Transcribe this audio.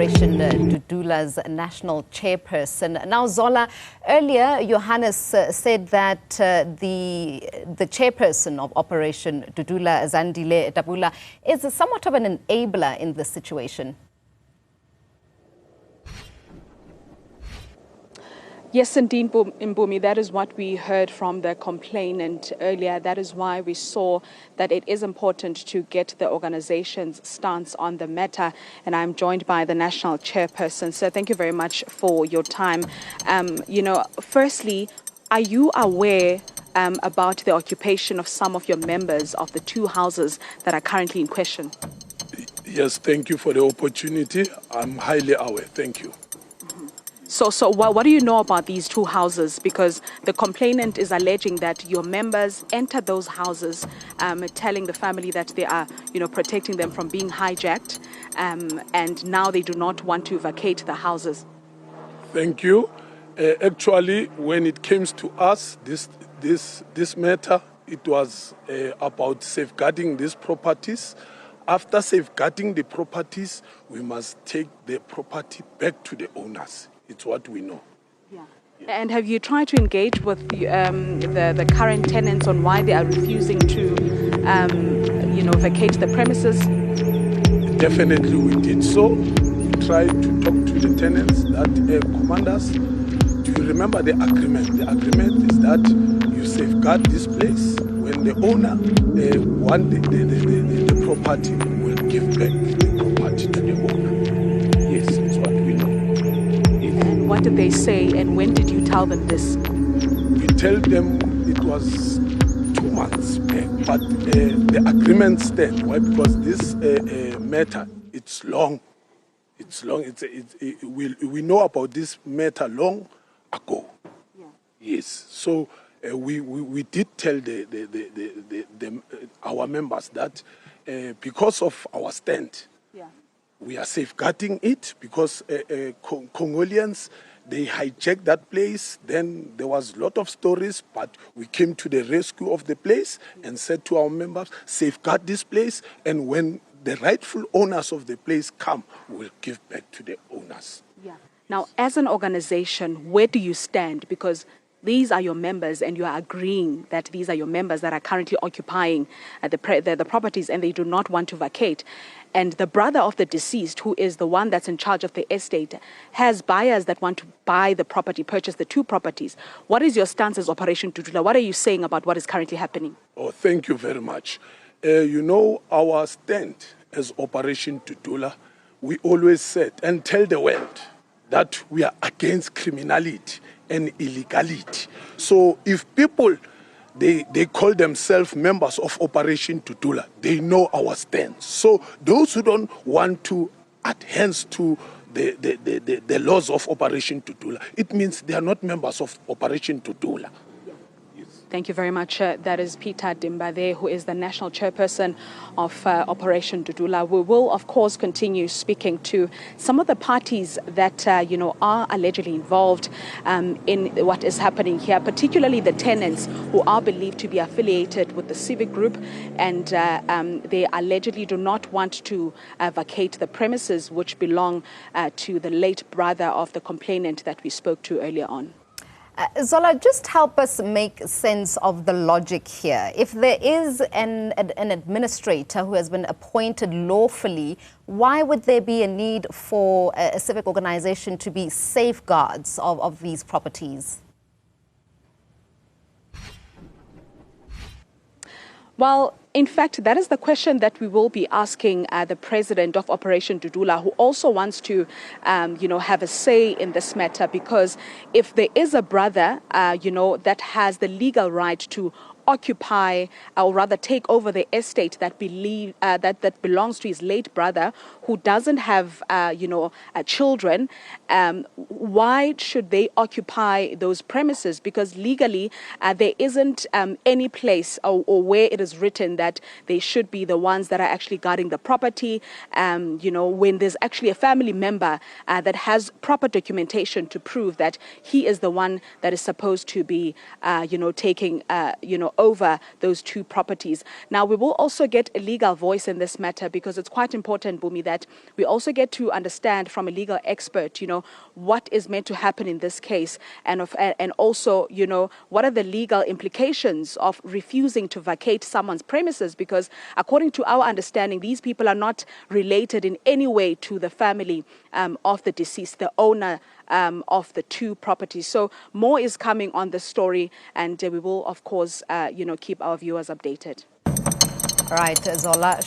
Operation Dudula's national chairperson. Now, Zola, earlier Johannes said that the chairperson of Operation Dudula, Zandile Dudula, is somewhat of an enabler in this situation. Yes, indeed, Mbumi, that is what we heard from the complainant earlier. That is why we saw that it is important to get the organization's stance on the matter. And I'm joined by the national chairperson. So thank you very much for your time. Firstly, are you aware about the occupation of some of your members of the two houses that are currently in question? Yes, thank you for the opportunity. I'm highly aware. Thank you. So what do you know about these two houses? Because the complainant is alleging that your members entered those houses, telling the family that they are, protecting them from being hijacked, and now they do not want to vacate the houses. Thank you. Actually, when it comes to us, this matter, it was about safeguarding these properties. After safeguarding the properties, we must take the property back to the owners. It's what we know. Yeah. And have you tried to engage with the current tenants on why they are refusing to, vacate the premises? Definitely we did so. We tried to talk to the tenants, commanders. Do you remember the agreement? The agreement is that you safeguard this place. When the owner wants the property, will give back the property to the owner. Yes, it's what we know. What did they say, and when did you tell them this? We tell them it was 2 months back, but the agreement stands. Why? Because this matter, it's long. It's long. We know about this matter long ago. Yeah. Yes. So we did tell our members that because of our stand. Yeah. We are safeguarding it because Congolians, they hijacked that place. Then there was a lot of stories, but we came to the rescue of the place and said to our members, safeguard this place, and when the rightful owners of the place come, we'll give back to the owners. Yeah. Now, as an organization, where do you stand? Because these are your members, and you are agreeing that these are your members that are currently occupying the properties, and they do not want to vacate. And the brother of the deceased, who is the one that's in charge of the estate, has buyers that want to buy the property, purchase the two properties. What is your stance as Operation Dudula? What are you saying about what is currently happening? Oh, thank you very much. Our stand as Operation Dudula, we always said and tell the world that we are against criminality and illegality. So if people, they call themselves members of Operation Dudula, they know our stance. So those who don't want to adhere to the laws of Operation Dudula, it means they are not members of Operation Dudula. Thank you very much. That is Peter Dimbade, who is the national chairperson of Operation Dudula. We will, of course, continue speaking to some of the parties that, are allegedly involved in what is happening here, particularly the tenants who are believed to be affiliated with the civic group, and they allegedly do not want to vacate the premises which belong to the late brother of the complainant that we spoke to earlier on. Zola, just help us make sense of the logic here. If there is an administrator who has been appointed lawfully, why would there be a need for a civic organization to be safeguards of these properties? Well, in fact, that is the question that we will be asking the president of Operation Dudula, who also wants to, have a say in this matter, because if there is a brother, that has the legal right to occupy or rather take over the estate that belongs to his late brother, who doesn't have children, why should they occupy those premises? Because legally there isn't any place or where it is written that they should be the ones that are actually guarding the property, when there's actually a family member that has proper documentation to prove that he is the one that is supposed to be taking over those two properties. Now, we will also get a legal voice in this matter, because it's quite important, Bumi, that we also get to understand from a legal expert, what is meant to happen in this case, and also, what are the legal implications of refusing to vacate someone's premises, because according to our understanding, these people are not related in any way to the family of the deceased, the owner of the two properties. So more is coming on the story, and we will, of course, keep our viewers updated. Right, Zola.